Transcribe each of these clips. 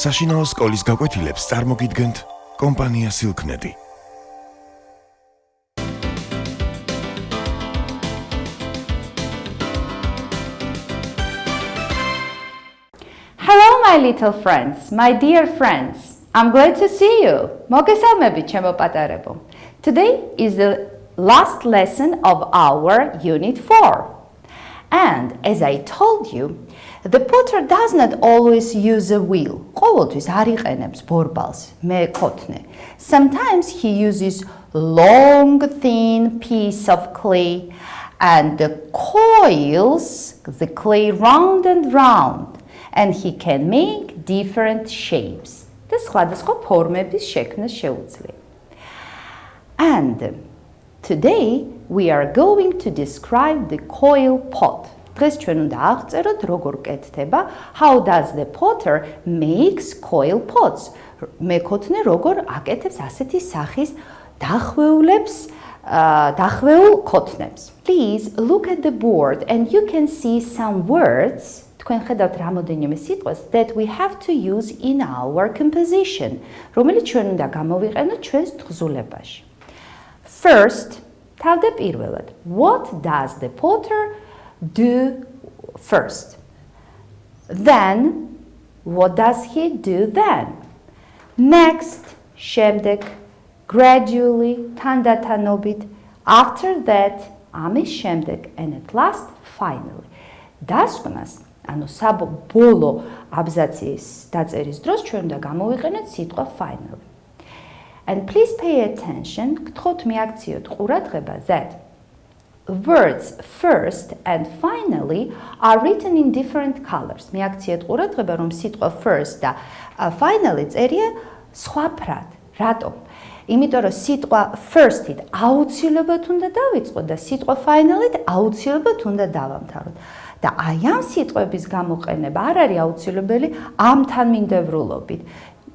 საშინაო სკოლის გაკვეთილებს წარმოგიდგენთ კომპანია Silknet. Hello my little friends, my dear friends. I'm glad to see you. მოგესალმებით ჩემო პატარებო. Today is the last lesson of our unit 4. And as I told you, the potter does not always use a wheel. ყოველთვის არ იყენებს ბორბალს, მეკოთნე. Sometimes he uses long thin piece of clay and coils the clay round and round. And he can make different shapes. და სხვადასხვა ფორმების შექმნა შეუძლია. And today we are going to describe the coil pot. დღეს ჩვენ უნდა აღწეროთ როგორ კეთდება how does the potter makes coil pots. მეკოთნე როგორ აკეთებს ასეთი სახის დახვეულ ქოთნებს. Please look at the board and you can see some words. თქვენ ხედავთ რამოდენიმე სიტყვას that we have to use in our composition. რომელიც ჩვენ უნდა გამოვიყენოთ ჩვენს თხზულებაში. First, თავდაპირველად, what does the potter do first? Then, what does he do then? Next, შემდეგ, gradually, თანდათანობით, after that, ამის შემდეგ, and at last, finally. დასკვნას ანუ საბოლოო აბზაცის დაწერის დროს ჩვენ უნდა გამოვიყენოთ სიტყვა finally. And please pay attention, გთხოვთ მიაქციოთ ყურადღება that words first and finally are written in different colors. მიაქციეთ ყურადღება რომ სიტყვა first და finally წერია სხვაფრად. რატომ? იმიტომ რომ სიტყვა first-ით აუცილებლად უნდა დავიწყოთ და სიტყვა finally-ით აუცილებლად უნდა დავამთავროთ. და აი ამ სიტყვების გამოყენება არ არის აუცილებელი ამ თანმიმდევრულობით.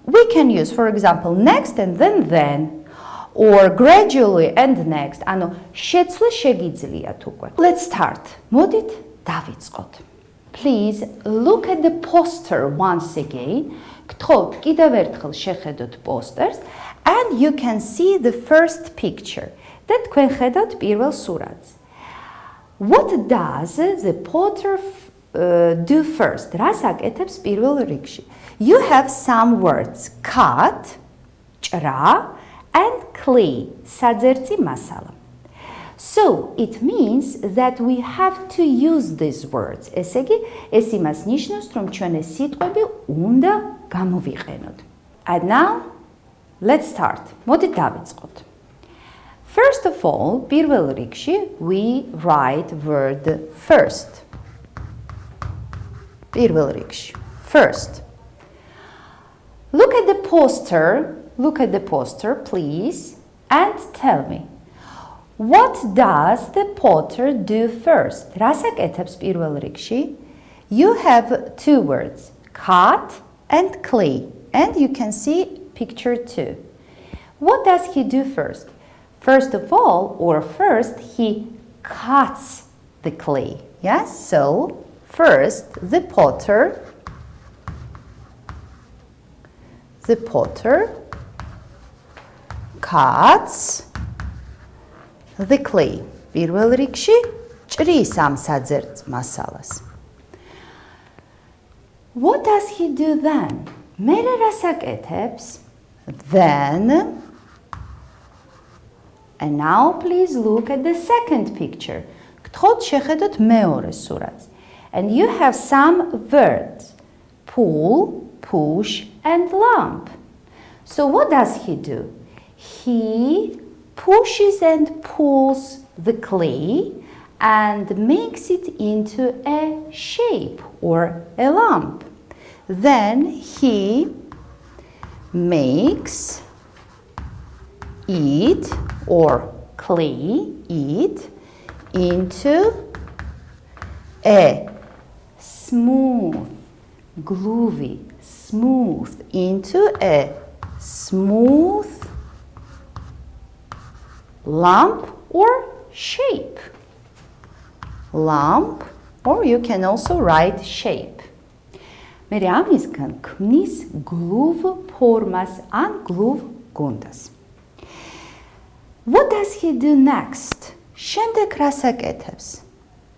We can use, for example, next and then, or gradually and next. ანუ შეცვლა შეგიძლიათ უკვე. Let's start. მოდით დავიწყოთ. Please look at the poster once again. გთხოვთ კიდევ ერთხელ შეხედოთ პოსტერს and you can see the first picture. და თქვენ ხედავთ პირველ სურათს. What does the potter do first? რას აკეთებს პირველ რიგში? You have some words cut, ჭრა and clay, საძერწი მასალა. So it means that we have to use these words. ესე იგი, ეს იმას ნიშნავს, რომ ჩვენ ეს სიტყვები უნდა გამოვიყენოთ. And now, let's start. მოდით დავიწყოთ. First of all, პირველ რიგში, we write word first. პირველ რიგში, first. Look at the poster, please, and tell me. What does the potter do first? რას აკეთებს პირველ რიგში? You have two words, cut and clay, and you can see picture 2. What does he do first? First of all, or first, he cuts the clay. Yes, so first the potter cuts the clay. პირველ რიგში ჭრის ამ საძერწ მასალას. What does he do then? მერე რას აკეთებს? Then, and now please look at the second picture. გთხოვთ შეხედოთ მეორე სურათს. And you have some words, pull, push, and lump. So what does he do? He pushes and pulls the clay and makes it into a shape or a lump. Then he makes it or clay it into a smooth, gluey, into a smooth lump or shape. Lump, or you can also write shape. მერე ამისგან ქმნის გლუვ ფორმას ან გლუვ გუნდას. What does he do next? შემდეგ რას აკეთებს?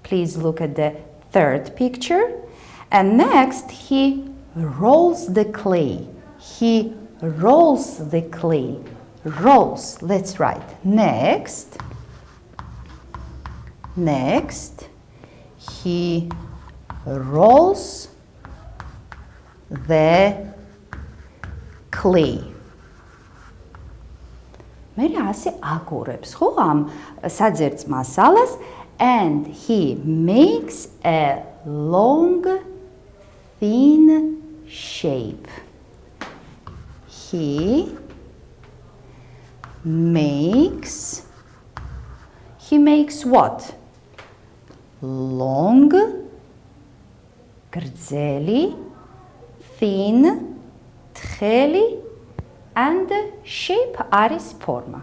Please look at the third picture. And next he rolls the clay. He rolls the clay. Rolls. Let's write. Next he rolls the clay. მერე ასე აგორებს, ხო, ამ საძერწ მასალას, and he makes a long thin shape. He makes what? Long, გრძელი, thin, თხელი, and shape არის ფორმა.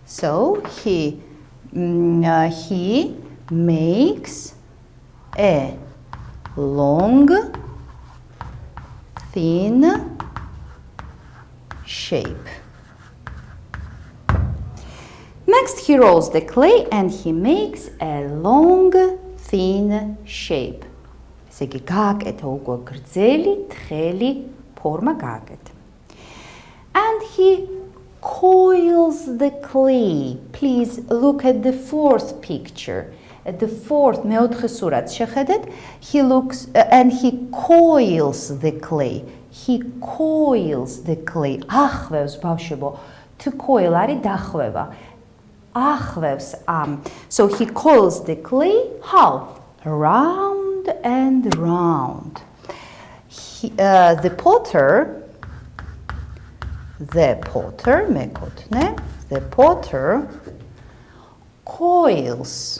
So he makes a long, thin shape. Next he rolls the clay and he makes a long, thin shape. ესე იგი გააკეთა უკვე გრძელი, თხელი ფორმა გააკეთა. And he coils the clay. Please look at the fourth picture. At the fourth, მეოთხე სურათს შეხედეთ. He looks and he coils the clay. He coils the clay. ახვევს ბავშვებო. To coil არის დახვევა. ახვევს ამ. So he coils the clay. How? Round and round. The potter coils.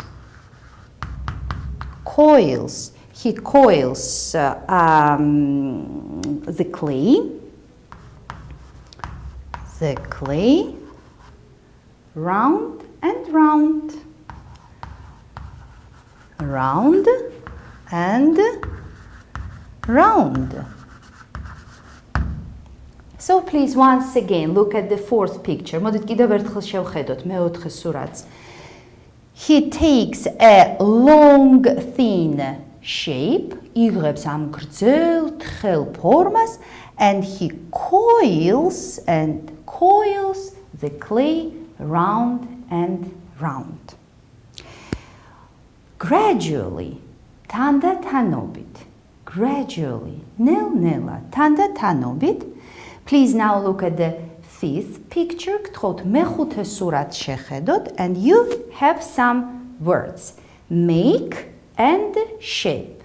He coils the clay round and round. Round and round. So please once again look at the fourth picture. მოდით კიდევ ერთხელ შევხედოთ მეოთხე სურათს. He takes a long thin shape, იღებს ამ გრძელ თხელ ფორმას, and he coils the clay round and round. Gradually, თანდათანობით, gradually, ნელ-ნელა, თანდათანობით. Please now look at the fifth picture. გთხოვთ მეხუთე სურათს შეხედოთ and you have some words. Make and shape.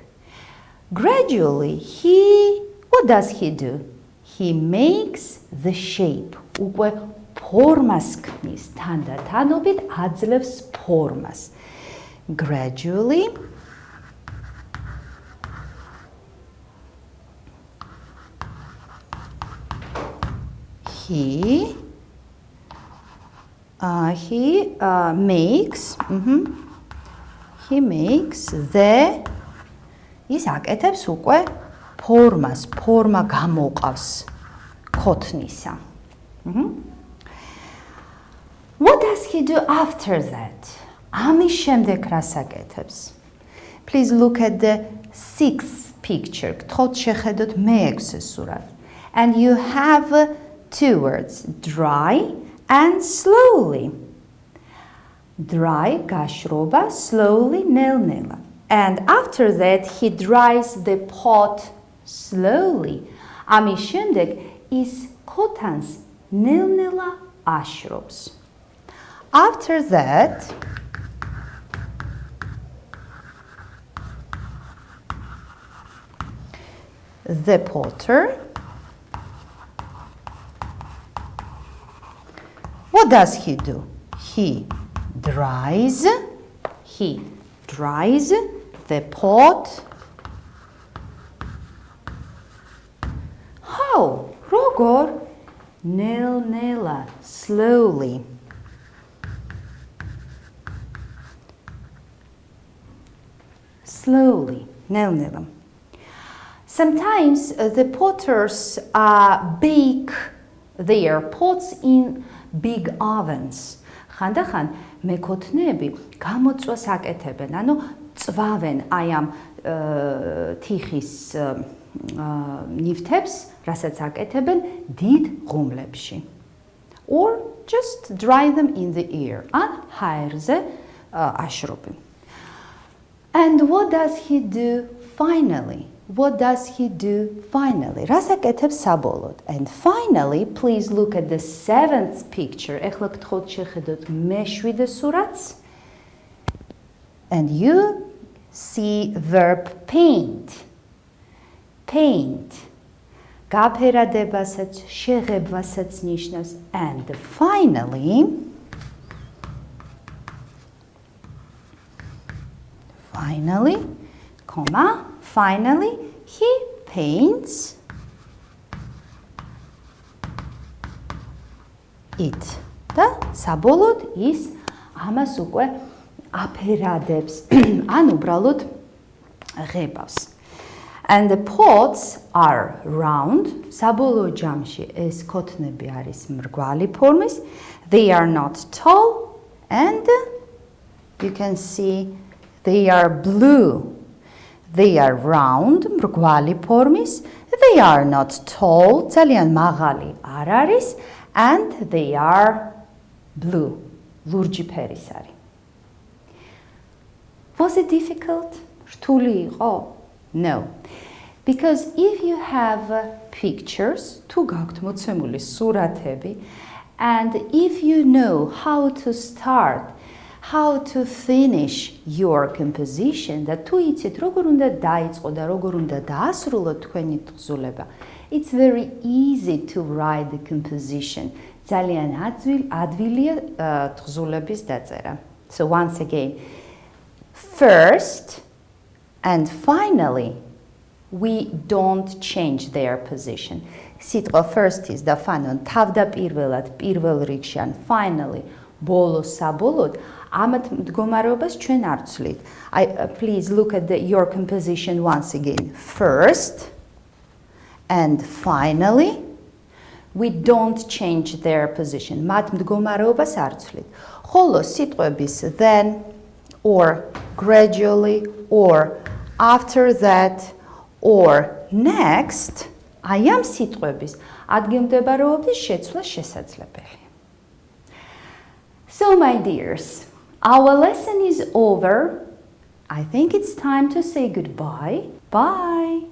Gradually, what does he do? He makes the shape. უკვე ფორმას ქმნის, თანდათანობით აძლევს ფორმას. Gradually, he makes the ის აკეთებს უკვე ფორმას, ფორმა გამოყავს ქოთნისა. What does he do after that? ამის შემდეგ რას აკეთებს? Please look at the sixth picture. გთხოვთ შეხედოთ მეექვსე სურათს. And you have two words, dry and slowly. Dry, gashroba, slowly, nel-nela. And after that, he dries the pot slowly. ამის შემდეგ ის ქოთანს ნელ-ნელა აშრობს. After that, the potter, what does he do? He dries the pot. How? Rogor? Nel-nela, slowly. slowly, ნელ-ნელა. Sometimes the potters bake their pots in big ovens. ხანდახან მექოთნეები გამოწვას აკეთებენ, ანუ წვავენ აი ამ თიხის ნივთებს, რასაც აკეთებენ დიდ ღუმლებში. Or just dry them in the air. ან ჰაერზე აშრობენ. And what does he do finally? What does he do finally? რას აკეთებს საბოლოოდ? And finally, please look at the 7th picture. ეხლა გთხოვთ შეხედოთ მე-7 სურათს. And you see verb paint. Paint. გაფერადებასაც, შეღებასაც ნიშნავს. And finally, finally, he paints it. და საბოლოოდ ის ამას უკვე აფერადებს, ან უბრალოდ ღებავს. And the pots are round. საბოლოო ჯამში ეს ქოთნები არის მრგვალი ფორმის. They are not tall and you can see they are blue. They are round, მრგვალი ფორმის. They are not tall, ძალიან მაღალი არ არის. And they are blue, ლურჯი ფერის არის. Was it difficult? რთული იყო? No. Because if you have pictures, თუ გაქვთ მოცემული სურათები, and if you know how to start, how to finish your composition, და თუ იცით როგორ უნდა დაიწყო და როგორ უნდა დაასრულოთ თქვენი თხზულება, it's very easy to write the composition. ძალიან ადვილია თხზულების დაწერა. So once again, first and finally, we don't change their position. სიტყვა first is და final თავდაპირველად პირველ რიგში ან finally ბოლოს საბოლოოდ ამათ მდგომარეობას ჩვენ არ ვცვლით. Please look at your composition once again. First and finally, we don't change their position. მათ მდგომარეობას არ ვცვლით. ხოლო სიტყვების then or gradually or after that or next აი ამ სიტყვების ადგილმდებარეობის შეცვლა შესაძლებელია. So my dears, our lesson is over. I think it's time to say goodbye. Bye.